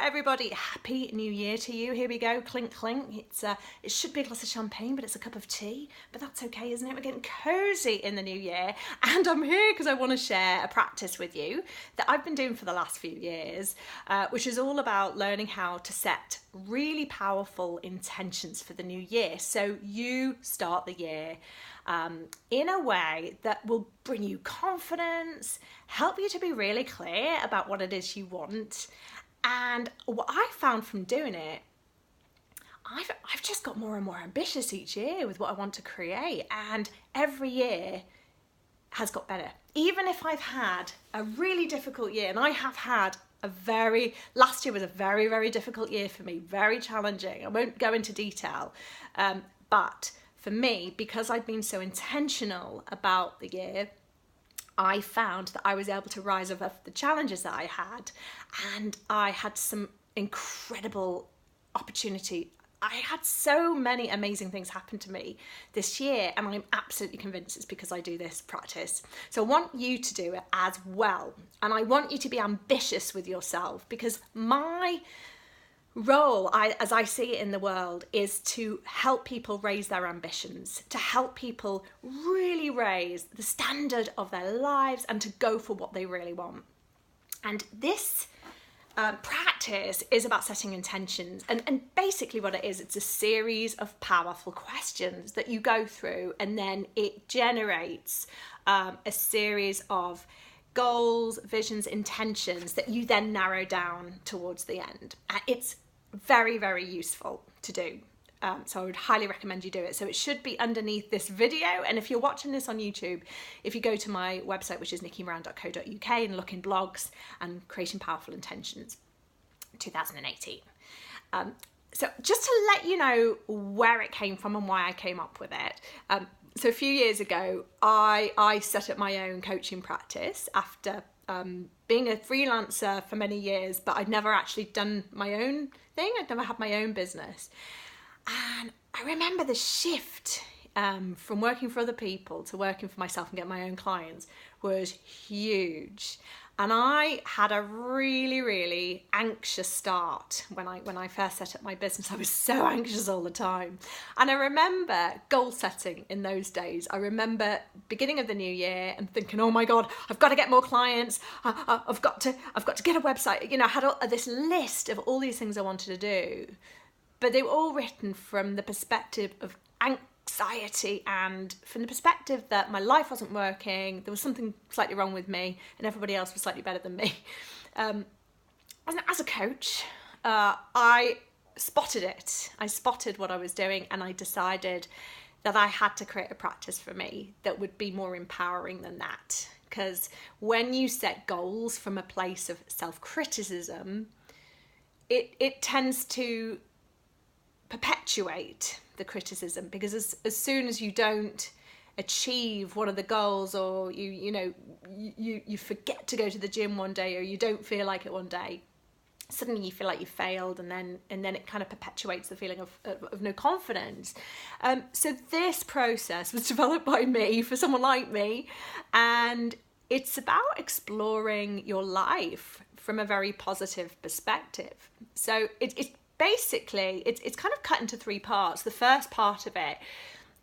everybody, happy new year to you. Here we go, clink clink. It should be a glass of champagne, but it's a cup of tea, but that's okay, isn't it? We're getting cozy in the new year, and I'm here because I want to share a practice with you that I've been doing for the last few years, which is all about learning how to set really powerful intentions for the new year. So you start the year in a way that will bring you confidence, help you to be really clear about what it is you want. And what I found from doing it, I've just got more and more ambitious each year with what I want to create, and every year has got better. Even if I've had a really difficult year, and I have had last year was a very, very difficult year for me, very challenging. I won't go into detail, but for me, because I'd been so intentional about the year, I found that I was able to rise above the challenges that I had, and I had some incredible opportunity. I had so many amazing things happen to me this year, and I'm absolutely convinced it's because I do this practice. So I want you to do it as well, and I want you to be ambitious with yourself, because my role, as I see it in the world, is to help people raise their ambitions, to help people really raise the standard of their lives and to go for what they really want. And this practice is about setting intentions, and basically what it is, it's a series of powerful questions that you go through, and then it generates a series of goals, visions, intentions that you then narrow down towards the end. It's very, very useful to do. So I would highly recommend you do it. So it should be underneath this video. And if you're watching this on YouTube, if you go to my website, which is nikkimoran.co.uk, and look in blogs and creating powerful intentions 2018. So just to let you know where it came from and why I came up with it. So a few years ago, I set up my own coaching practice after being a freelancer for many years, but I'd never actually done my own thing. I'd never had my own business. And I remember the shift from working for other people to working for myself and getting my own clients was huge. And I had a really, really anxious start when I first set up my business. I was so anxious all the time. And I remember goal setting in those days. I remember beginning of the new year and thinking, oh my God, I've got to get more clients. I've got to get a website. You know, I had this list of all these things I wanted to do, but they were all written from the perspective of anxiety and from the perspective that my life wasn't working, there was something slightly wrong with me, and everybody else was slightly better than me. As a coach, I spotted it. I spotted what I was doing, and I decided that I had to create a practice for me that would be more empowering than that. Because when you set goals from a place of self-criticism, it tends to perpetuate the criticism, because as soon as you don't achieve one of the goals, or you forget to go to the gym one day, or you don't feel like it one day, suddenly you feel like you failed, and then it kind of perpetuates the feeling of no confidence. So this process was developed by me for someone like me, and it's about exploring your life from a very positive perspective. So it's basically, it's kind of cut into three parts. The first part of it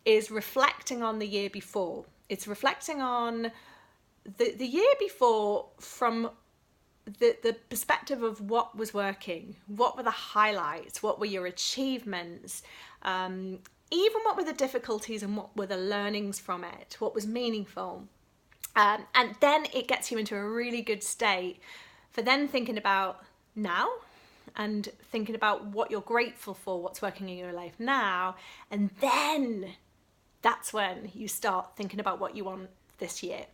is reflecting on the year before. It's reflecting on the year before from the perspective of what was working, what were the highlights, what were your achievements, even what were the difficulties and what were the learnings from it, what was meaningful. And then it gets you into a really good state for then thinking about now, and thinking about what you're grateful for, what's working in your life now. And then that's when you start thinking about what you want this year.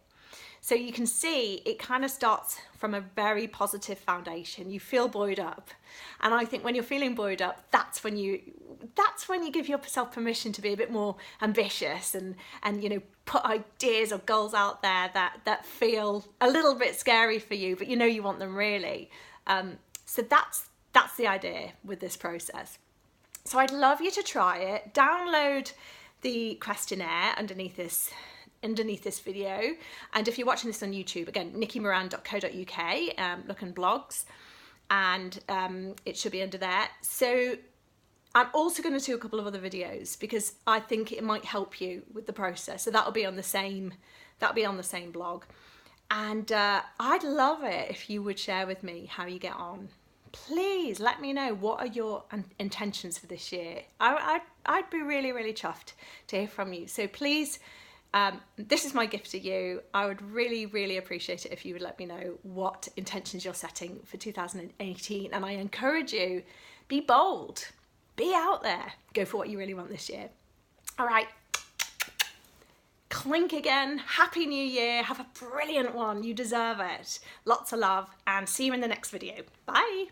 So you can see it kind of starts from a very positive foundation. You feel buoyed up. And I think when you're feeling buoyed up, that's when you give yourself permission to be a bit more ambitious and put ideas or goals out there that feel a little bit scary for you, but you want them really. So that's the idea with this process. So I'd love you to try it. Download the questionnaire underneath this video, and if you're watching this on YouTube, again, nikkimoran.co.uk, look in blogs, and it should be under there. So I'm also going to do a couple of other videos because I think it might help you with the process. So that'll be on the same blog. And I'd love it if you would share with me how you get on. Please let me know, what are your intentions for this year. I'd be really, really chuffed to hear from you. So please, this is my gift to you. I would really, really appreciate it if you would let me know what intentions you're setting for 2018. And I encourage you, be bold, be out there, go for what you really want this year. All right. Clink again. Happy New Year. Have a brilliant one. You deserve it. Lots of love, and see you in the next video. Bye.